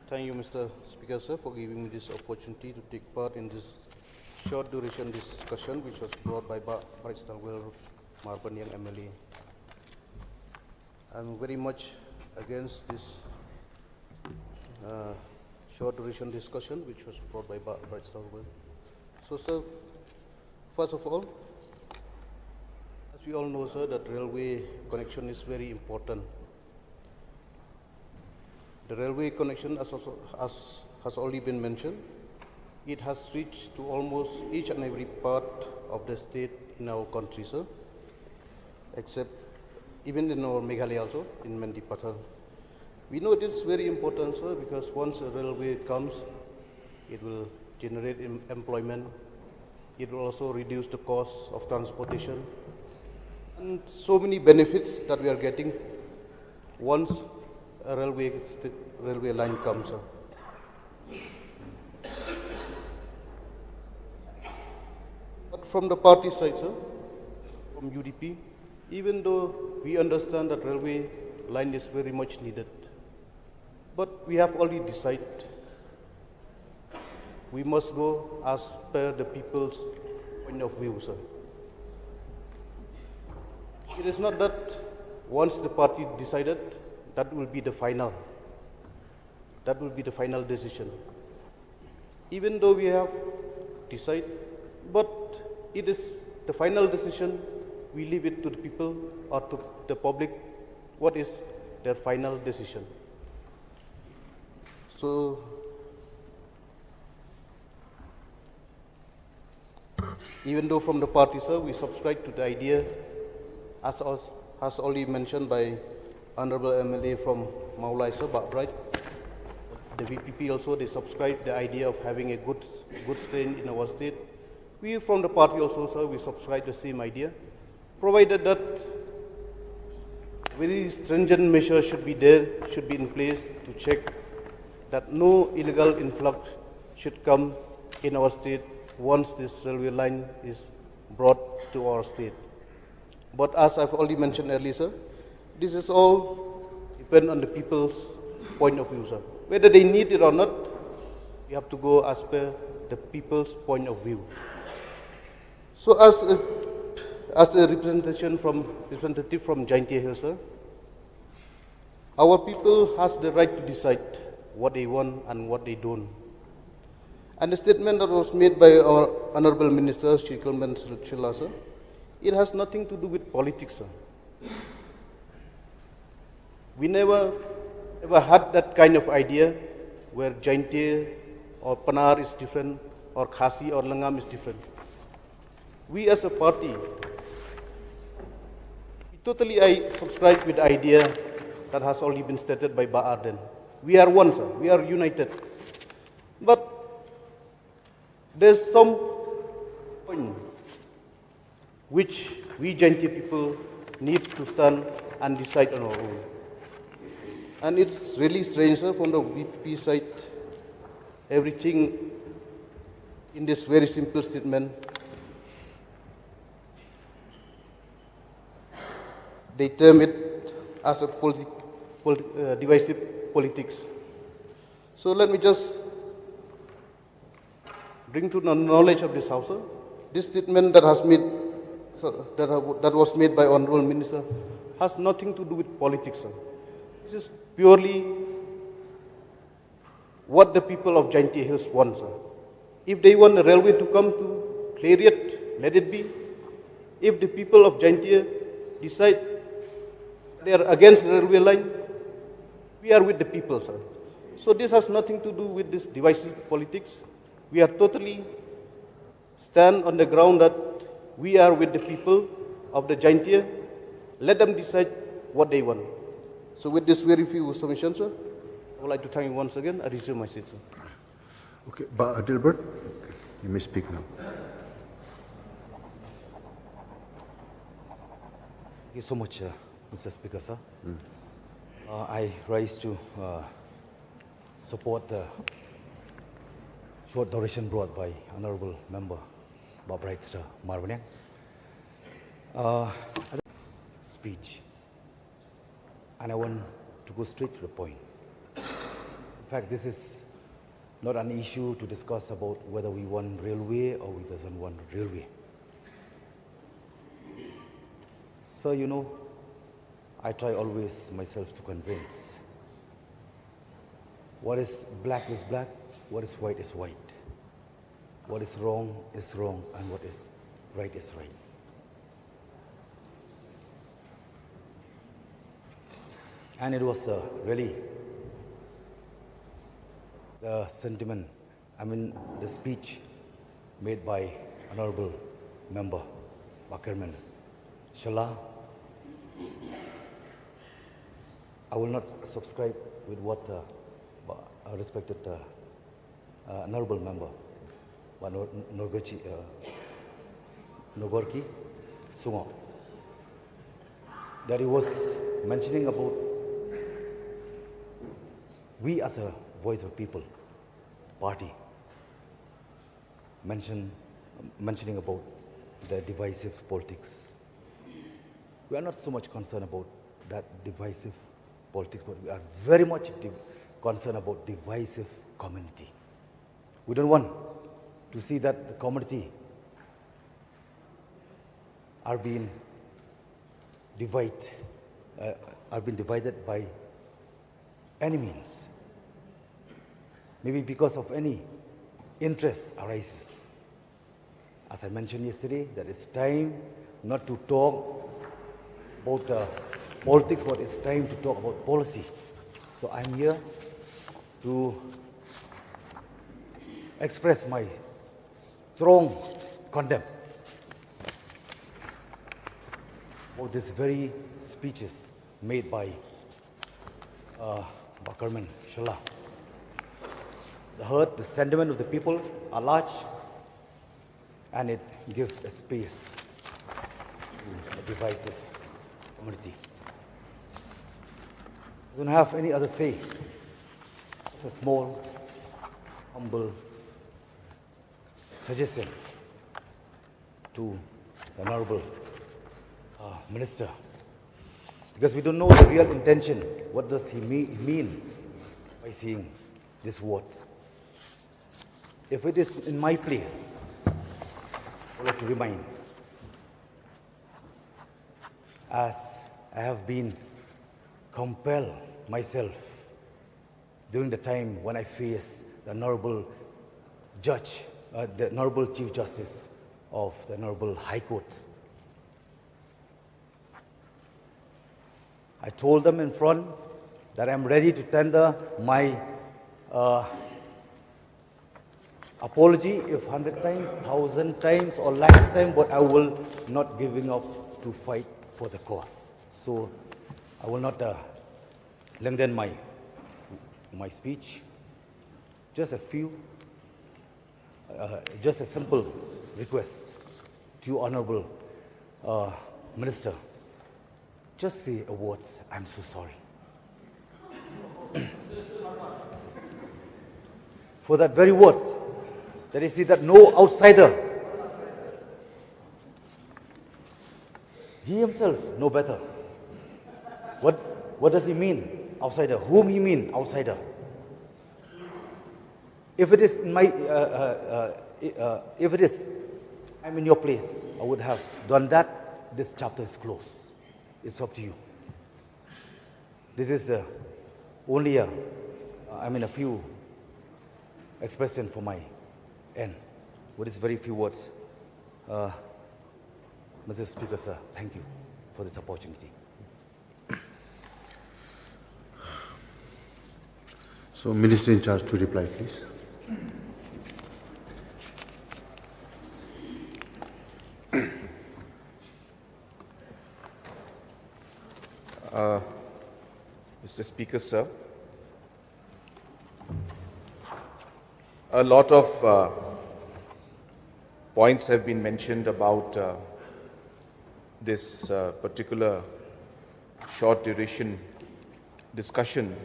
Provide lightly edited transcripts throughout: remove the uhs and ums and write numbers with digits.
Thank you, Mr. Speaker, sir, for giving me this opportunity to take part in this short duration discussion which was brought by Barrister Will Marbanyang MLA. I'm very much against this short duration discussion which was brought by Barrister Will. So, sir, first of all, as we all know, sir, that railway connection is very important. The railway connection, as has already been mentioned, it has reached to almost each and every part of the state in our country, sir, except even in our Meghalaya also, in Mendipathar. We know it is very important, sir, because once a railway comes, it will generate employment, it will also reduce the cost of transportation, and so many benefits that we are getting once a railway line comes up. But from the party side, sir, from UDP, even though we understand that railway line is very much needed, but we have already decided we must go as per the people's point of view, sir. It is not that once the party decided, that will be the final decision. Even though we have decided, but it is the final decision, we leave it to the people or to the public, what is their final decision. So, even though from the party, sir, we subscribe to the idea, as already mentioned by Honorable MLA from Maulai, sir, but right, the VPP also, they subscribe the idea of having a good strain in our state. We from the party also, sir, we subscribe the same idea, provided that very stringent measures should be in place to check that no illegal influx should come in our state once this railway line is brought to our state. But as I've already mentioned earlier, sir, this is all depend on the people's point of view, sir. Whether they need it or not, we have to go as per the people's point of view. So as a representative from Jaintia Hills, sir, our people has the right to decide what they want and what they don't. And the statement that was made by our Honorable Minister, Shri Khuborjylla, sir, it has nothing to do with politics, sir. We never had that kind of idea where Jaintia or Panar is different, or Khasi or Langam is different. We as a party, I subscribe with the idea that has already been stated by Arden. We are one, sir. We are united. But there's some point which we Jaintia people need to stand and decide on our own. And it's really strange, sir, from the VP side, everything in this very simple statement, they term it as a divisive politics. So let me just bring to the knowledge of this House, sir, this statement that was made by Honorable Minister has nothing to do with politics, sir. This is purely what the people of Jaintia Hills want, sir. If they want the railway to come to Clariot, let it be. If the people of Jaintia decide they are against the railway line, we are with the people, sir. So this has nothing to do with this divisive politics. We are totally stand on the ground that we are with the people of the Jaintia. Let them decide what they want. So with this very few submissions, sir, I would like to thank you once again. I resume my seat, sir. Okay, but Dilbert, you may speak now. Thank you so much, Mr. Speaker, sir. I rise to support the short duration brought by Honorable Member Barrister Marbanyang. Speech, and I want to go straight to the point. fact, this is not an issue to discuss about whether we want railway or we doesn't want railway. So, you know, I try always myself to convince. What is black, what is white. What is wrong, and what is right. And it was really the sentiment, the speech made by Honorable Member Bakerman Shala. I will not subscribe with what respected Honorable Member Nogorki Sumo, that he was mentioning about we as a voice of people party, mentioning about the divisive politics. We are not so much concerned about that divisive politics, but we are very much concerned about divisive community. We don't want to see that the community are being divided by any means. Maybe because of any interest arises. As I mentioned yesterday, that it's time not to talk about politics, but it's time to talk about policy. So I'm here to express my strong condemn for these very speeches made by Bakerman Shala. The hurt, the sentiment of the people are large, and it gives a space to a divisive community. I don't have any other say. It's a small, humble suggestion to the Honorable Minister, because we don't know the real intention. What does he mean by saying these words? If it is in my place, I would like to remind, as I have been compelled myself during the time when I faced the Honorable Judge, the Honorable Chief Justice of the Honorable High Court. I told them in front that I'm ready to tender my apology if 100 times, 1,000 times, or lakhs times, but I will not giving up to fight for the cause. So I will not lengthen my speech. Just a few, just a simple request to you, Honorable Minister. Just say a word, I'm so sorry. For that very words, that is that no outsider, he himself know better. What does he mean, outsider? Whom he mean, outsider? If it is in my, if it is, I'm in your place, I would have done that. This chapter is closed. It's up to you. This is only a few expression for my end. With these very few words, Mr. Speaker, sir, thank you for this opportunity. So, Minister in charge to reply, please. Mr. Speaker, sir, a lot of points have been mentioned about this particular short duration discussion,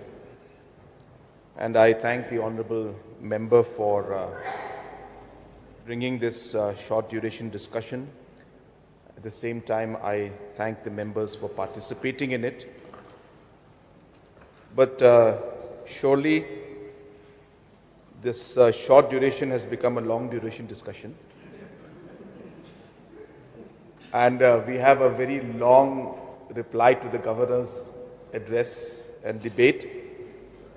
and I thank the Honourable Member for bringing this short duration discussion. At the same time, I thank the members for participating in it. But surely this short duration has become a long duration discussion. And we have a very long reply to the governor's address and debate,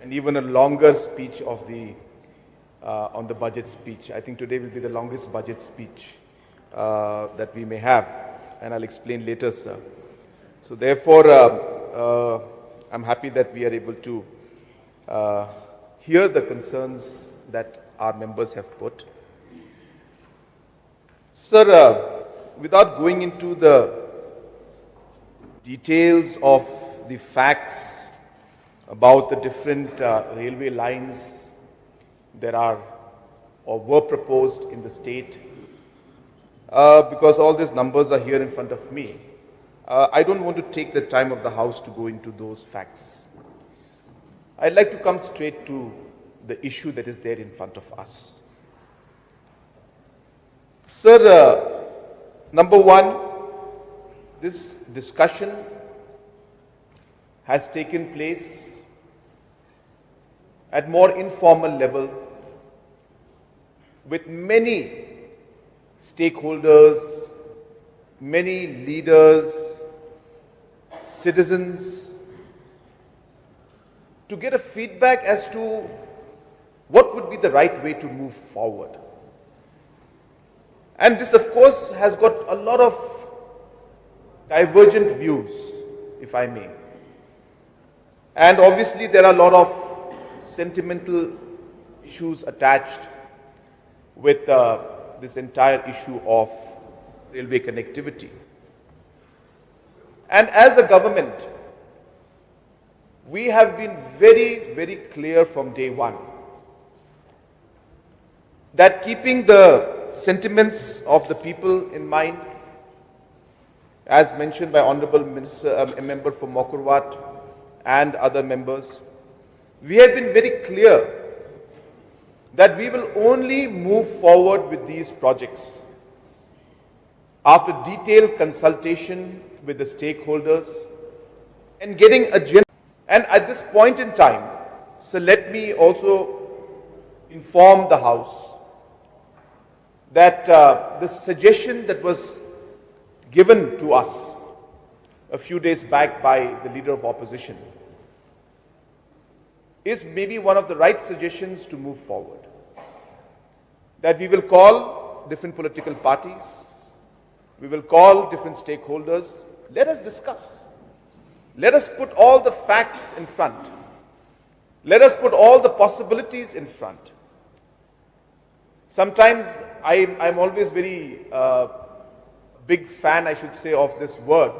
and even a longer speech of the on the budget speech. I think today will be the longest budget speech that we may have, and I'll explain later, sir. So therefore, I'm happy that we are able to hear the concerns that our members have put. Sir, without going into the details of the facts about the different railway lines that are or were proposed in the state, because all these numbers are here in front of me, I don't want to take the time of the House to go into those facts. I'd like to come straight to the issue that is there in front of us. Sir, number one, this discussion has taken place at more informal level with many stakeholders, many leaders, citizens, to get a feedback as to what would be the right way to move forward. And this, of course, has got a lot of divergent views, if I may. And obviously, there are a lot of sentimental issues attached with this entire issue of railway connectivity. And as a government, we have been very, very clear from day one that keeping the sentiments of the people in mind, as mentioned by Honorable Minister, a member from Mokurwat and other members, we have been very clear that we will only move forward with these projects after detailed consultation with the stakeholders and getting a general. And at this point in time, so let me also inform the House that the suggestion that was given to us a few days back by the Leader of Opposition is maybe one of the right suggestions to move forward. That we will call different political parties, we will call different stakeholders, let us discuss. Let us put all the facts in front. Let us put all the possibilities in front. Sometimes I'm always very big fan, I should say, of this word.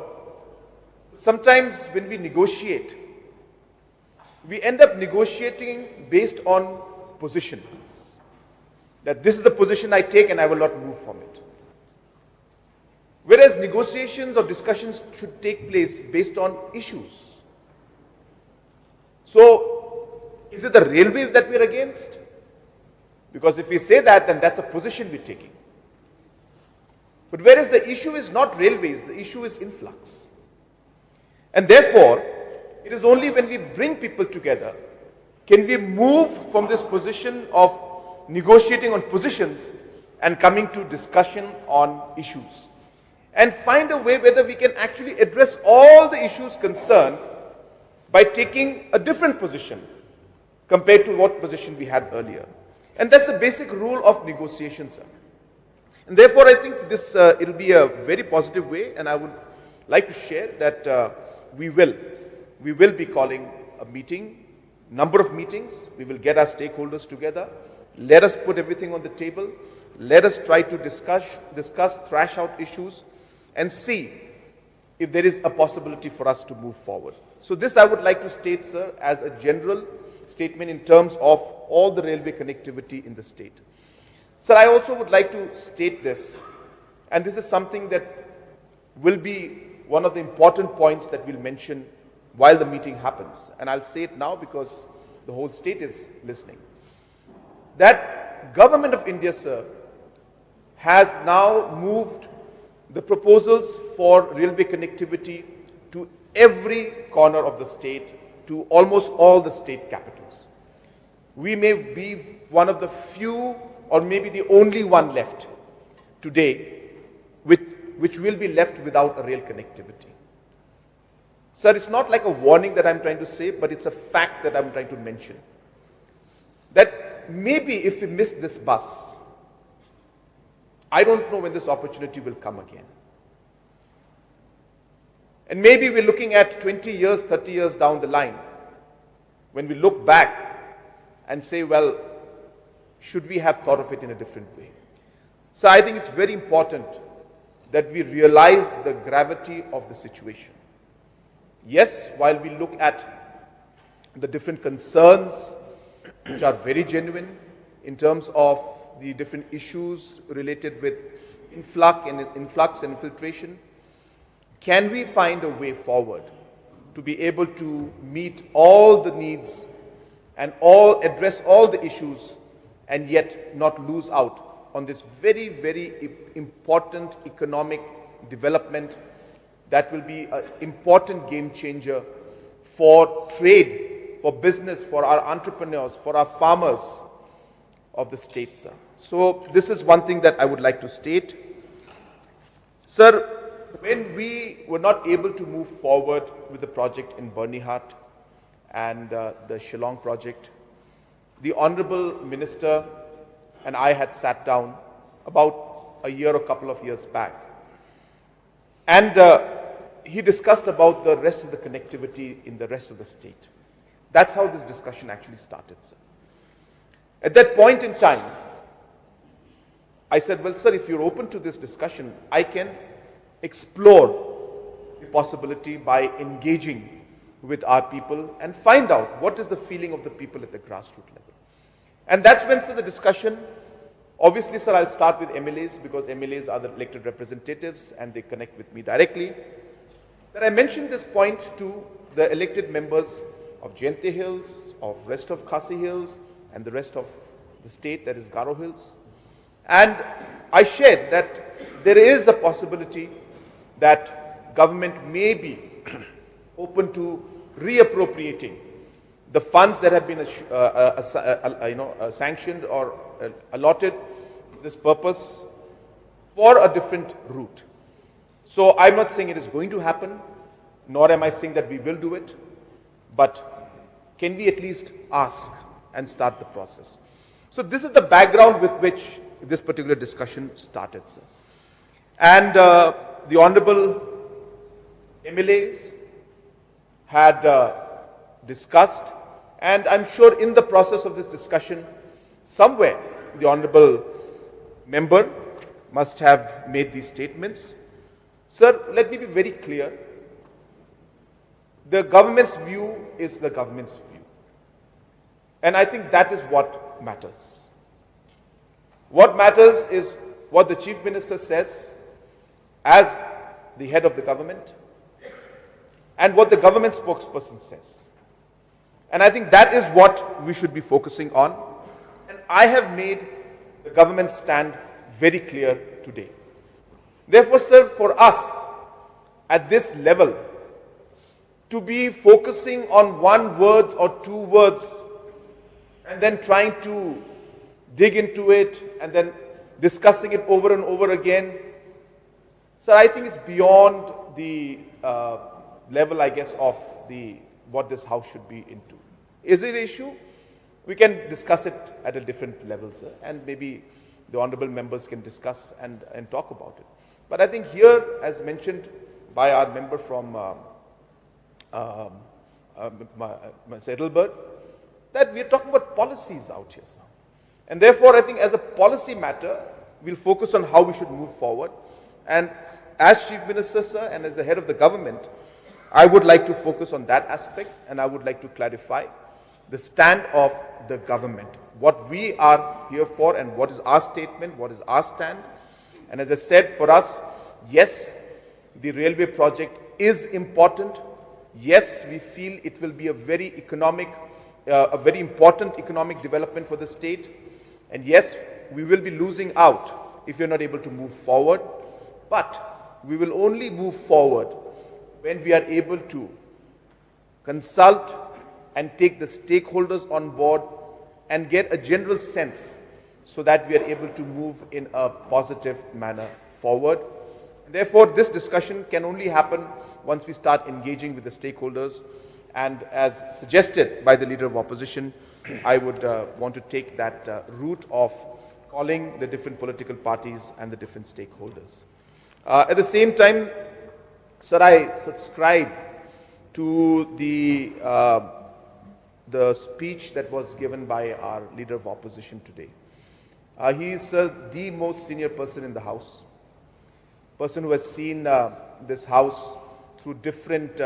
Sometimes when we negotiate, we end up negotiating based on position. That this is the position I take and I will not move from it. Whereas negotiations or discussions should take place based on issues. So, is it the railway that we're against? Because if we say that, then that's a position we're taking. But whereas the issue is not railways, the issue is influx. And therefore, it is only when we bring people together can we move from this position of negotiating on positions and coming to discussion on issues. And find a way whether we can actually address all the issues concerned by taking a different position compared to what position we had earlier. And that's the basic rule of negotiation, sir. And therefore, I think this it'll be a very positive way, and I would like to share that we will be calling a meeting, number of meetings. We will get our stakeholders together. Let us put everything on the table. Let us try to discuss, thrash out issues, and see if there is a possibility for us to move forward. So this I would like to state, sir, as a general statement in terms of all the railway connectivity in the state. Sir, I also would like to state this, and this is something that will be one of the important points that we'll mention while the meeting happens. And I'll say it now because the whole state is listening. That Government of India, sir, has now moved the proposals for railway connectivity to every corner of the state, to almost all the state capitals. we may be one of the few or maybe the only one left today which will be left without a real connectivity. Sir, it's not like a warning that I'm trying to say, but it's a fact that I'm trying to mention. That maybe if we miss this bus, I don't know when this opportunity will come again. And maybe we're looking at 20 years, 30 years down the line, when we look back and say, well, should we have thought of it in a different way? So I think it's very important that we realize the gravity of the situation. Yes, while we look at the different concerns, which are very genuine in terms of the different issues related with influx and infiltration, can we find a way forward to be able to meet all the needs and address all the issues and yet not lose out on this very, very important economic development that will be an important game changer for trade, for business, for our entrepreneurs, for our farmers of the state, sir. So this is one thing that I would like to state. Sir, when we were not able to move forward with the project in Bernihat and the Shillong project, the Honorable Minister and I had sat down about a year or couple of years back. And he discussed about the rest of the connectivity in the rest of the state. That's how this discussion actually started, sir. At that point in time, I said, well, sir, if you're open to this discussion, I can explore the possibility by engaging with our people and find out what is the feeling of the people at the grassroots level. And that's when, sir, the discussion, obviously, sir, I'll start with MLAs because MLAs are the elected representatives and they connect with me directly. That I mentioned this point to the elected members of Jayante Hills, of rest of Khasi Hills, and the rest of the state, that is Garo Hills. And I shared that there is a possibility that government may be open to reappropriating the funds that have been sanctioned or allotted for this purpose for a different route. So I'm not saying it is going to happen, nor am I saying that we will do it, but can we at least ask and start the process? So this is the background with which this particular discussion started, sir. And the Honorable MLAs had discussed, and I'm sure in the process of this discussion, somewhere the Honorable Member must have made these statements. Sir, let me be very clear. The government's view is the government's view. And I think that is what matters. What matters is what the Chief Minister says as the head of the government and what the government spokesperson says. And I think that is what we should be focusing on. And I have made the government stand very clear today. Therefore, sir, for us at this level to be focusing on one word or two words and then trying to dig into it and then discussing it over and over again, sir, I think it's beyond the level, I guess, of what this house should be into. Is it an issue? We can discuss it at a different level, sir, and maybe the honorable members can discuss and talk about it. But I think here, as mentioned by our member from Settleburg, that we are talking about policies out here, sir. And therefore, I think as a policy matter, we'll focus on how we should move forward. And as Chief Minister, sir, and as the head of the government, I would like to focus on that aspect, and I would like to clarify the stand of the government, what we are here for and what is our statement, what is our stand. And as I said, for us, yes, the railway project is important. Yes, we feel it will be a very important economic development for the state. And yes, we will be losing out if you're not able to move forward. But we will only move forward when we are able to consult and take the stakeholders on board and get a general sense so that we are able to move in a positive manner forward. Therefore, this discussion can only happen once we start engaging with the stakeholders. And as suggested by the Leader of Opposition, I would want to take that route of calling the different political parties and the different stakeholders. At the same time, sir, I subscribe to the speech that was given by our Leader of Opposition today. He is the most senior person in the House, person who has seen this House through different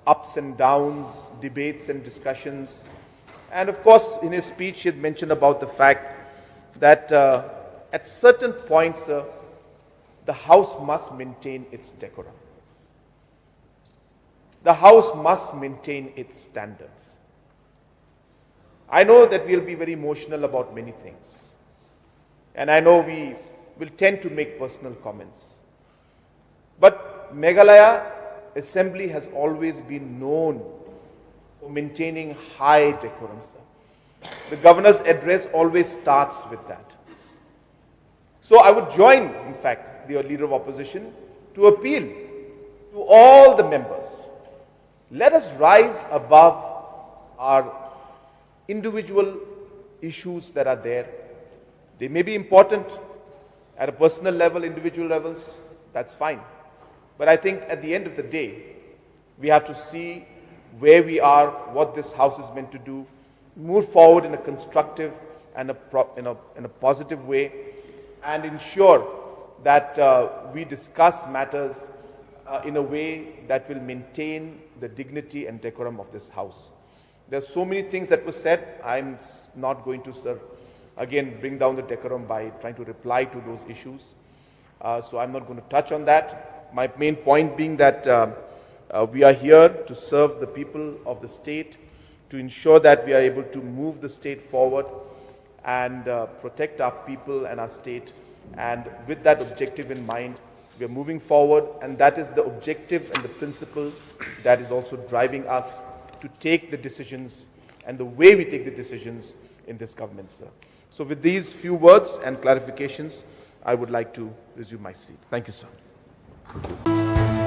ups and downs, debates and discussions. And of course, in his speech, he had mentioned about the fact that at certain points, the House must maintain its decorum. The House must maintain its standards. I know that we'll be very emotional about many things. And I know we will tend to make personal comments. But Meghalaya Assembly has always been known for maintaining high decorum, sir. The Governor's address always starts with that. So I would join, in fact, the Leader of Opposition to appeal to all the members. Let us rise above our individual issues that are there. They may be important at a personal level, individual levels, that's fine. But I think at the end of the day, we have to see where we are, what this House is meant to do, move forward in a constructive and in a positive way, and ensure that we discuss matters in a way that will maintain the dignity and decorum of this House. There are so many things that were said. I'm not going to, sir, again, bring down the decorum by trying to reply to those issues. So I'm not going to touch on that. My main point being that we are here to serve the people of the state, to ensure that we are able to move the state forward and protect our people and our state. And with that objective in mind, we are moving forward, and that is the objective and the principle that is also driving us to take the decisions and the way we take the decisions in this government, sir. So with these few words and clarifications, I would like to resume my seat. Thank you, sir.